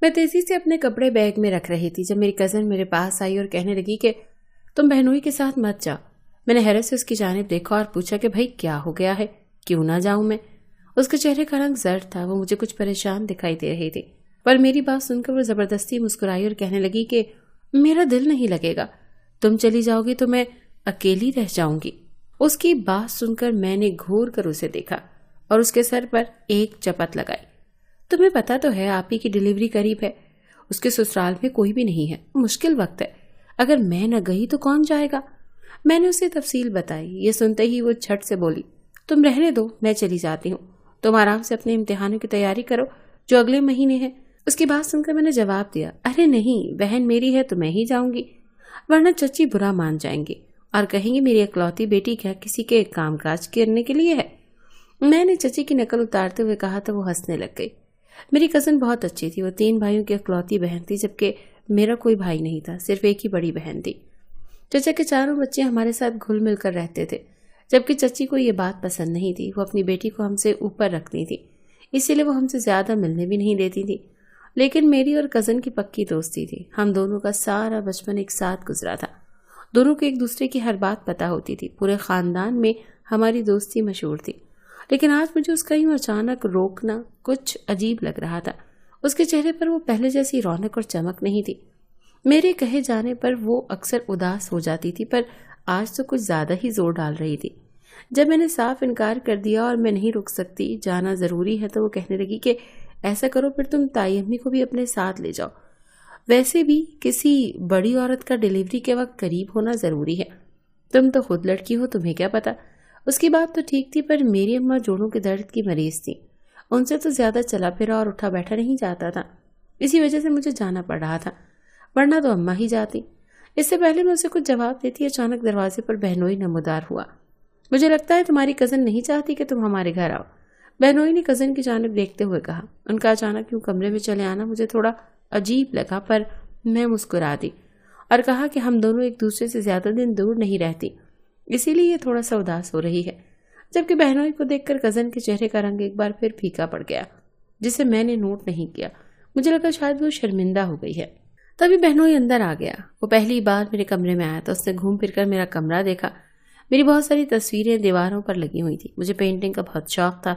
میں تیزی سے اپنے کپڑے بیگ میں رکھ رہی تھی جب میری کزن میرے پاس آئی اور کہنے لگی کہ تم بہنوئی کے ساتھ مت جاؤ۔ میں نے حیرت سے اس کی جانب دیکھا اور پوچھا کہ بھائی کیا ہو گیا ہے، کیوں نہ جاؤں میں؟ اس کے چہرے کا رنگ زرد تھا، وہ مجھے کچھ پریشان دکھائی دے رہی تھی، پر میری بات سن کر وہ زبردستی مسکرائی اور کہنے لگی کہ میرا دل نہیں لگے گا، تم چلی جاؤ گی تو میں اکیلی رہ جاؤں گی۔ اس کی بات سن کر میں نے گھور کر اسے دیکھا اور اس کے سر پر ایک چپت لگائی۔ تمہیں پتا تو ہے آپ ہی کی ڈیلیوری قریب ہے، اس کے سسرال میں کوئی بھی نہیں ہے، مشکل وقت ہے، اگر میں نہ گئی تو کون جائے گا؟ میں نے اسے تفصیل بتائی۔ یہ سنتے ہی وہ جھٹ سے بولی، تم رہنے دو، میں چلی جاتی ہوں، تم آرام سے اپنے امتحانوں کی تیاری کرو جو اگلے مہینے ہے۔ اس کی بات سن کر میں نے جواب دیا، ارے نہیں، بہن میری ہے تو میں ہی جاؤں گی، ورنہ چچی برا مان جائیں گے اور کہیں گے میری اکلوتی بیٹی کیا کسی کے کام کاج کرنے کے لیے ہے۔ میں نے چچی کی نقل اتارتے ہوئے کہا تو وہ ہنسنے لگ گئی۔ میری کزن بہت اچھی تھی، وہ 3 بھائیوں کی اکلوتی بہن تھی، جبکہ میرا کوئی بھائی نہیں تھا، صرف ایک ہی بڑی بہن تھی۔ چچا کے 4 بچے ہمارے ساتھ گھل مل کر رہتے تھے، جبکہ چچی کو یہ بات پسند نہیں تھی، وہ اپنی بیٹی کو ہم سے اوپر رکھتی تھی، اسی لیے وہ ہم سے زیادہ ملنے بھی نہیں دیتی تھی۔ لیکن میری اور کزن کی پکی دوستی تھی، ہم دونوں کا سارا بچپن ایک ساتھ گزرا تھا، دونوں کو ایک دوسرے کی ہر بات پتہ ہوتی تھی، پورے خاندان میں ہماری دوستی مشہور تھی۔ لیکن آج مجھے اس کا یوں اچانک روکنا کچھ عجیب لگ رہا تھا، اس کے چہرے پر وہ پہلے جیسی رونق اور چمک نہیں تھی۔ میرے کہے جانے پر وہ اکثر اداس ہو جاتی تھی، پر آج تو کچھ زیادہ ہی زور ڈال رہی تھی۔ جب میں نے صاف انکار کر دیا اور میں نہیں رک سکتی، جانا ضروری ہے، تو وہ کہنے لگی کہ ایسا کرو پھر تم تائی امی کو بھی اپنے ساتھ لے جاؤ، ویسے بھی کسی بڑی عورت کا ڈیلیوری کے وقت قریب ہونا ضروری ہے، تم تو خود لڑکی ہو، تمہیں کیا پتا۔ اس کی بات تو ٹھیک تھی، پر میری اماں جوڑوں کے درد کی مریض تھی، ان سے تو زیادہ چلا پھرا اور اٹھا بیٹھا نہیں جاتا تھا، اسی وجہ سے مجھے جانا پڑ رہا تھا، ورنہ تو اماں ہی جاتی۔ اس سے پہلے میں اسے کچھ جواب دیتی، اچانک دروازے پر بہنوئی نمودار ہوا۔ مجھے لگتا ہے تمہاری کزن نہیں چاہتی کہ تم ہمارے گھر آؤ، بہنوئی نے کزن کی جانب دیکھتے ہوئے کہا۔ ان کا اچانک یوں کمرے میں چلے آنا مجھے تھوڑا عجیب لگا، پر میں مسکرا دی اور کہا کہ ہم دونوں ایک دوسرے سے زیادہ دن دور نہیں رہتی، اسی لیے یہ تھوڑا سا اداس ہو رہی ہے۔ جبکہ بہنوئی کو دیکھ کر کزن کے چہرے کا رنگ ایک بار پھر پھیکا پڑ گیا، جسے میں نے نوٹ نہیں کیا۔ مجھے لگا شاید وہ شرمندہ ہو گئی ہے۔ تبھی بہنوئی اندر آ گیا۔ وہ پہلی بار میرے کمرے میں آیا تو اس نے گھوم پھر کر میرا کمرہ دیکھا۔ میری بہت ساری تصویریں دیواروں پر لگی ہوئی تھی، مجھے پینٹنگ کا بہت شوق تھا،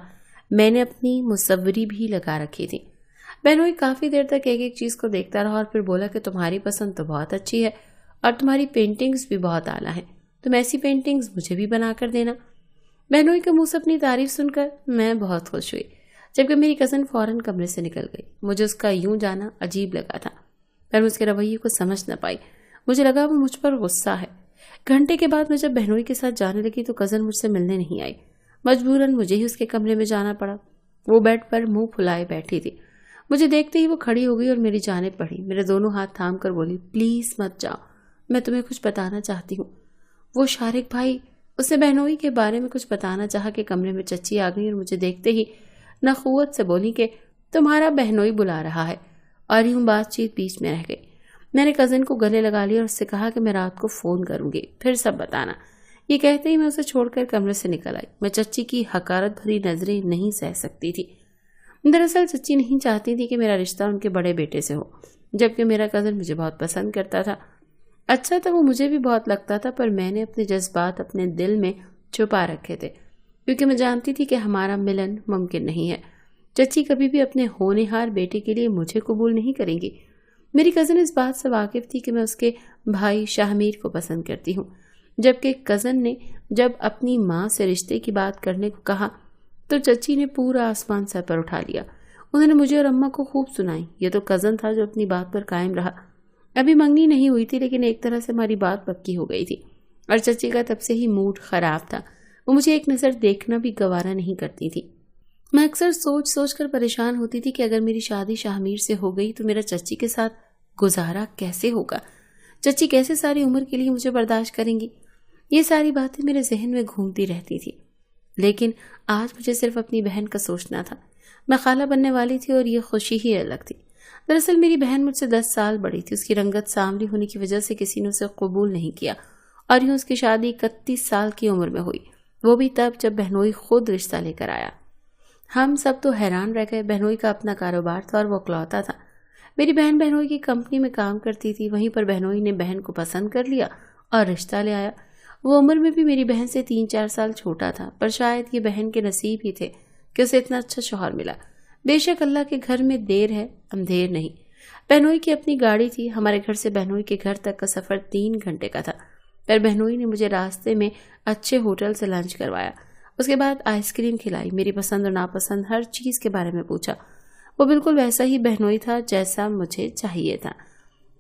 میں نے اپنی مصوری بھی لگا رکھی تھی۔ بہنوئی کافی دیر تک ایک ایک چیز کو دیکھتا رہا اور پھر بولا کہ تمہاری پسند تو بہت اچھی ہے اور تمہاری پینٹنگز بھی بہت اعلیٰ ہیں، تم ایسی پینٹنگز مجھے بھی بنا کر دینا۔ بہنوئی کے منہ سے اپنی تعریف سن کر میں بہت خوش ہوئی، جبکہ میری کزن فوراً کمرے سے نکل گئی۔ مجھے اس کا یوں جانا عجیب لگا تھا، پر میں اس کے رویے کو سمجھ نہ پائی، مجھے لگا وہ مجھ پر غصہ ہے۔ گھنٹے کے بعد میں جب بہنوئی کے ساتھ جانے لگی تو کزن مجھ سے ملنے نہیں آئی، مجبوراً مجھے ہی اس کے کمرے میں جانا پڑا۔ وہ بیڈ پر منہ پھلائے بیٹھی تھی، مجھے دیکھتے ہی وہ کھڑی ہو گئی اور میری جانب بڑھی، میرے دونوں ہاتھ تھام کر بولی، پلیز مت جاؤ، میں تمہیں کچھ بتانا چاہتی ہوں۔ وہ شارق بھائی، اس نے بہنوئی کے بارے میں کچھ بتانا چاہا کہ کمرے میں چچی آ گئی اور مجھے دیکھتے ہی نخوت سے بولی کہ تمہارا بہنوئی بلا رہا ہے، اور یوں بات چیت بیچ میں رہ گئی۔ میں نے کزن کو گلے لگا لیا اور اس سے کہا کہ میں رات کو فون کروں گی، پھر سب بتانا۔ یہ کہتے ہی میں اسے چھوڑ کر کمرے سے نکل آئی۔ میں چچی کی حقارت بھری نظریں نہیں سہ سکتی تھی۔ دراصل چچی نہیں چاہتی تھی کہ میرا رشتہ ان کے بڑے بیٹے سے ہو، جبکہ میرا کزن مجھے بہت پسند کرتا تھا۔ اچھا تو وہ مجھے بھی بہت لگتا تھا، پر میں نے اپنے جذبات اپنے دل میں چھپا رکھے تھے، کیونکہ میں جانتی تھی کہ ہمارا ملن ممکن نہیں ہے۔ چچی کبھی بھی اپنے ہونہار بیٹے کے لیے مجھے قبول نہیں کریں گی۔ میری کزن اس بات سے واقف تھی کہ میں اس کے بھائی شاہمیر کو پسند کرتی ہوں، جبکہ کزن نے جب اپنی ماں سے رشتے کی بات کرنے کو کہا تو چچی نے پورا آسمان سر پر اٹھا لیا۔ انہوں نے مجھے اور اماں کو خوب سنائی۔ یہ تو کزن تھا جو اپنی بات پر قائم رہا۔ ابھی منگنی نہیں ہوئی تھی، لیکن ایک طرح سے ہماری بات پکی ہو گئی تھی، اور چچی کا تب سے ہی موڈ خراب تھا، وہ مجھے ایک نظر دیکھنا بھی گوارا نہیں کرتی تھی۔ میں اکثر سوچ سوچ کر پریشان ہوتی تھی کہ اگر میری شادی شاہمیر سے ہو گئی تو میرا چچی کے ساتھ گزارا کیسے ہوگا، چچی کیسے ساری عمر کے لیے مجھے برداشت کریں گی۔ یہ ساری باتیں میرے ذہن میں گھومتی رہتی تھی، لیکن آج مجھے صرف اپنی بہن کا سوچنا تھا۔ میں خالہ بننے والی تھی اور یہ خوشی ہی الگ تھی۔ دراصل میری بہن مجھ سے 10 سال بڑی تھی، اس کی رنگت سانولی ہونے کی وجہ سے کسی نے اسے قبول نہیں کیا، اور یوں اس کی شادی 31 سال کی عمر میں ہوئی، وہ بھی تب جب بہنوئی خود رشتہ لے کر آیا۔ ہم سب تو حیران رہ گئے، بہنوئی کا اپنا کاروبار تھا اور وہ اکلوتا تھا، میری بہن بہنوئی کی کمپنی میں کام کرتی تھی، وہیں پر بہنوئی نے بہن کو پسند کر لیا اور رشتہ لے آیا۔ وہ عمر میں بھی میری بہن سے 3-4 سال چھوٹا تھا، پر شاید یہ بہن کے نصیب ہی تھے کہ اسے اتنا اچھا شوہر ملا۔ بے شک اللہ کے گھر میں دیر ہے اندھیر نہیں۔ بہنوئی کی اپنی گاڑی تھی، ہمارے گھر سے بہنوئی کے گھر تک کا سفر 3 گھنٹے کا تھا، پر بہنوئی نے مجھے راستے میں اچھے ہوٹل سے لنچ کروایا۔ اس کے بعد آئس کریم کھلائی، میری پسند اور ناپسند ہر چیز کے بارے میں پوچھا۔ وہ بالکل ویسا ہی بہنوئی تھا جیسا مجھے چاہیے تھا۔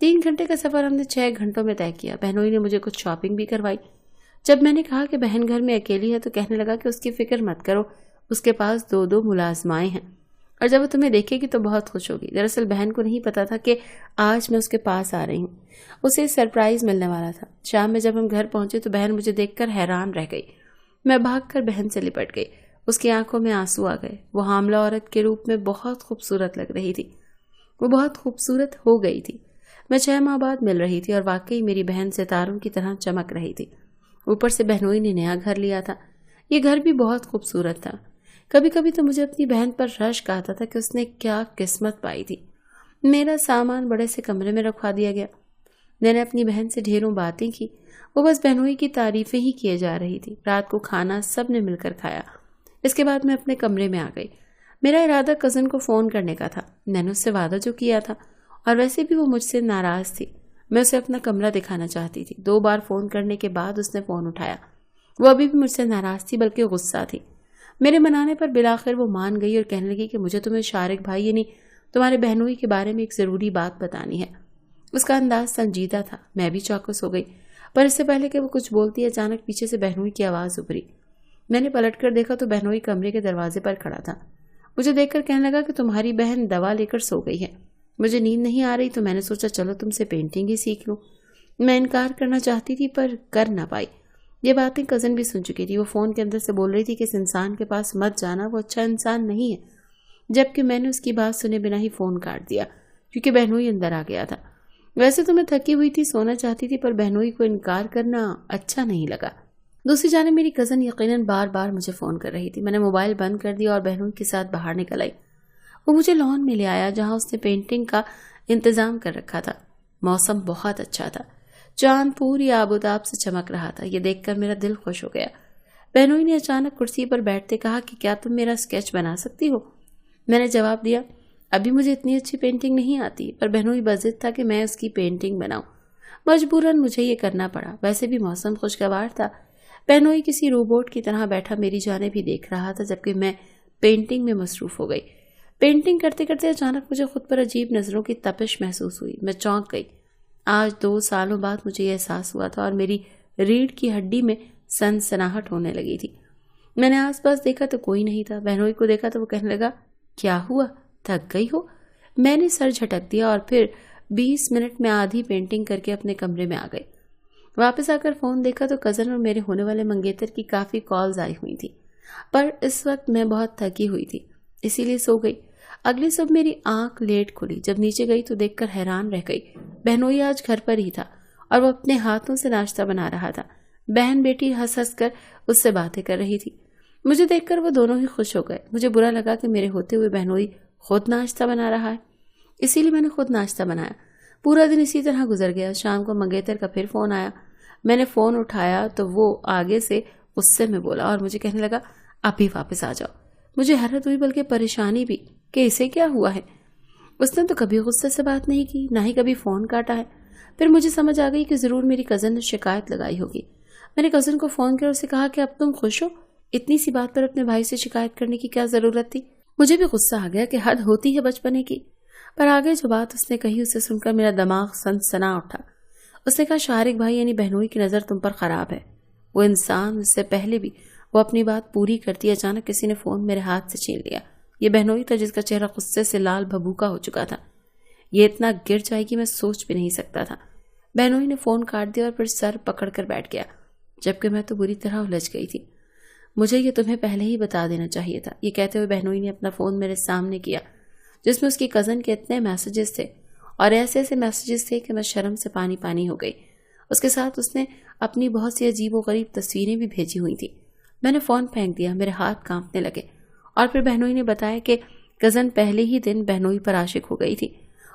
3 گھنٹے کا سفر ہم نے 6 گھنٹوں میں طے کیا۔ بہنوئی نے مجھے کچھ شاپنگ بھی کروائی۔ جب میں نے کہا کہ بہن گھر میں اکیلی ہے تو کہنے لگا کہ اس کی فکر مت کرو، اس کے پاس 2 ملازمائیں ہیں، اور جب وہ تمہیں دیکھے گی تو بہت خوش ہوگی۔ دراصل بہن کو نہیں پتا تھا کہ آج میں اس کے پاس آ رہی ہوں، اسے سرپرائز ملنے والا تھا۔ شام میں جب ہم گھر پہنچے تو بہن مجھے دیکھ کر حیران رہ گئی۔ میں بھاگ کر بہن سے لپٹ گئی، اس کی آنکھوں میں آنسو آ گئے۔ وہ حاملہ عورت کے روپ میں بہت خوبصورت لگ رہی تھی، وہ بہت خوبصورت ہو گئی تھی۔ میں 6 ماہ بعد مل رہی تھی اور واقعی میری بہن ستاروں کی طرح چمک رہی تھی۔ اوپر سے بہنوئی نے نیا گھر لیا تھا، یہ گھر بھی بہت خوبصورت تھا۔ کبھی کبھی تو مجھے اپنی بہن پر رشک آتا تھا کہ اس نے کیا قسمت پائی تھی۔ میرا سامان بڑے سے کمرے میں رکھوا دیا گیا۔ میں نے اپنی بہن سے ڈھیروں باتیں کی، وہ بس بہنوئی کی تعریفیں ہی کیے جا رہی تھی۔ رات کو کھانا سب نے مل کر کھایا۔ اس کے بعد میں اپنے کمرے میں آ گئی۔ میرا ارادہ کزن کو فون کرنے کا تھا، میں نے اس سے وعدہ جو کیا تھا، اور ویسے بھی وہ مجھ سے ناراض تھی۔ میں اسے اپنا کمرہ دکھانا چاہتی تھی۔ 2 بار فون کرنے کے بعد اس نے فون اٹھایا۔ وہ ابھی بھی مجھ سے ناراض تھی بلکہ غصہ تھی۔ میرے منانے پر بالآخر وہ مان گئی اور کہنے لگی کہ مجھے تمہیں شارق بھائی یعنی تمہارے بہنوئی کے بارے میں ایک ضروری بات بتانی ہے۔ اس کا انداز سنجیدہ تھا، میں بھی چوکس ہو گئی، پر اس سے پہلے کہ وہ کچھ بولتی اچانک پیچھے سے بہنوئی کی آواز ابھری۔ میں نے پلٹ کر دیکھا تو بہنوئی کمرے کے دروازے پر کھڑا تھا۔ مجھے دیکھ کر کہنے لگا کہ تمہاری بہن دوا لے کر سو گئی ہے۔ مجھے نیند نہیں آ رہی تو میں نے سوچا چلو تم سے پینٹنگ ہی سیکھ لوں۔ میں انکار کرنا چاہتی تھی پر کر نہ پائی۔ یہ باتیں کزن بھی سن چکی تھی۔ وہ فون کے اندر سے بول رہی تھی کہ اس انسان کے پاس مت جانا، وہ اچھا انسان نہیں ہے، جبکہ میں نے اس کی بات سنے بنا ہی فون کاٹ دیا کیونکہ بہنوئی اندر آ گیا تھا۔ ویسے تو میں تھکی ہوئی تھی، سونا چاہتی تھی، پر بہنوئی کو انکار کرنا اچھا نہیں لگا۔ دوسری جانب میری کزن یقیناً بار بار مجھے فون کر رہی تھی۔ میں نے موبائل بند کر دیا اور بہنوئی کے ساتھ باہر نکل آئی۔ وہ مجھے لان میں لے آیا جہاں اس نے پینٹنگ کا انتظام کر رکھا تھا۔ موسم بہت اچھا تھا، چاند پوری آب و تاب سے چمک رہا تھا۔ یہ دیکھ کر میرا دل خوش ہو گیا۔ بہنوئی نے اچانک کرسی پر بیٹھتے کہا کہ کیا تم میرا اسکیچ بنا سکتی ہو؟ میں نے جواب دیا ابھی مجھے اتنی اچھی پینٹنگ نہیں آتی، پر بہنوئی بضد تھا کہ میں اس کی پینٹنگ بناؤں۔ مجبوراً مجھے یہ کرنا پڑا، ویسے بھی موسم خوشگوار تھا۔ بہنوئی کسی روبوٹ کی طرح بیٹھا میری جانب ہی دیکھ رہا تھا جبکہ میں پینٹنگ میں مصروف ہو گئی۔ پینٹنگ کرتے کرتے اچانک مجھے خود پر عجیب نظروں کی تپش محسوس ہوئی۔ میں چونک گئی۔ آج 2 سالوں بعد مجھے یہ احساس ہوا تھا اور میری ریڑھ کی ہڈی میں سنسناہٹ ہونے لگی تھی۔ میں نے آس پاس دیکھا تو کوئی نہیں تھا۔ بہنوئی کو دیکھا تو وہ کہنے لگا کیا ہوا، تھک گئی ہو؟ میں نے سر جھٹک دیا اور پھر 20 منٹ میں آدھی پینٹنگ کر کے اپنے کمرے میں آ گئی۔ واپس آ کر فون دیکھا تو کزن اور میرے ہونے والے منگیتر کی کافی کالز آئی ہوئی تھی، پر اس وقت میں بہت تھکی ہوئی تھی اسی لیے سو گئی۔ اگلی صبح میری آنکھ لیٹ کھلی۔ جب نیچے گئی تو دیکھ کر حیران رہ گئی۔ بہنوئی آج گھر پر ہی تھا اور وہ اپنے ہاتھوں سے ناشتہ بنا رہا تھا۔ بہن بیٹی ہنس ہنس کر اس سے باتیں کر رہی تھی۔ مجھے دیکھ کر وہ دونوں ہی خوش ہو گئے۔ مجھے برا لگا کہ میرے ہوتے ہوئے بہنوئی خود ناشتہ بنا رہا ہے، اسی لیے میں نے خود ناشتہ بنایا۔ پورا دن اسی طرح گزر گیا۔ شام کو منگیتر کا پھر فون آیا۔ میں نے فون اٹھایا تو وہ آگے سے غصے میں بولا اور مجھے کہنے لگا آپ ہی واپس آ جاؤ۔ مجھے حیرت ہوئی بلکہ پریشانی بھی کہ اسے کیا ہوا ہے۔ اس نے تو کبھی غصے سے بات نہیں کی، نہ ہی کبھی فون کاٹا ہے۔ پھر مجھے سمجھ آ گئی کہ ضرور میری کزن نے شکایت لگائی ہوگی۔ میں نے کزن کو فون کیا اور اسے کہا کہ اب تم خوش ہو؟ اتنی سی بات پر اپنے بھائی سے شکایت کرنے کی کیا ضرورت تھی؟ مجھے بھی غصہ آ گیا کہ حد ہوتی ہے بچپنے کی، پر آگے جو بات اس نے کہی اسے سن کر میرا دماغ سنسنا اٹھا۔ اس نے کہا شارق بھائی یعنی بہنوئی کی نظر تم پر خراب ہے۔ وہ انسان، اس سے پہلے بھی وہ اپنی بات پوری کرتی اچانک کسی نے فون میرے ہاتھ سے چھین لیا۔ یہ بہنوئی تھا جس کا چہرہ غصے سے لال بھبوکا ہو چکا تھا۔ یہ اتنا گر جائے گی میں سوچ بھی نہیں سکتا تھا۔ بہنوئی نے فون کاٹ دیا اور پھر سر پکڑ کر بیٹھ گیا، جبکہ میں تو بری طرح الجھ گئی تھی۔ مجھے یہ تمہیں پہلے ہی بتا دینا چاہیے تھا۔ یہ کہتے ہوئے بہنوئی نے اپنا فون میرے سامنے کیا جس میں اس کی کزن کے اتنے میسیجز تھے اور ایسے ایسے میسیجز تھے کہ میں شرم سے پانی پانی ہو گئی۔ اس کے ساتھ اس نے اپنی بہت سی عجیب و غریب تصویریں بھی بھیجی ہوئی تھیں۔ میں نے فون پھینک دیا، میرے ہاتھ کانپنے لگے، اور پھر بہنوئی نے بتایا کہ کزن پہلے ہی دن بہنوئی پر عاشق ہو گئی تھی۔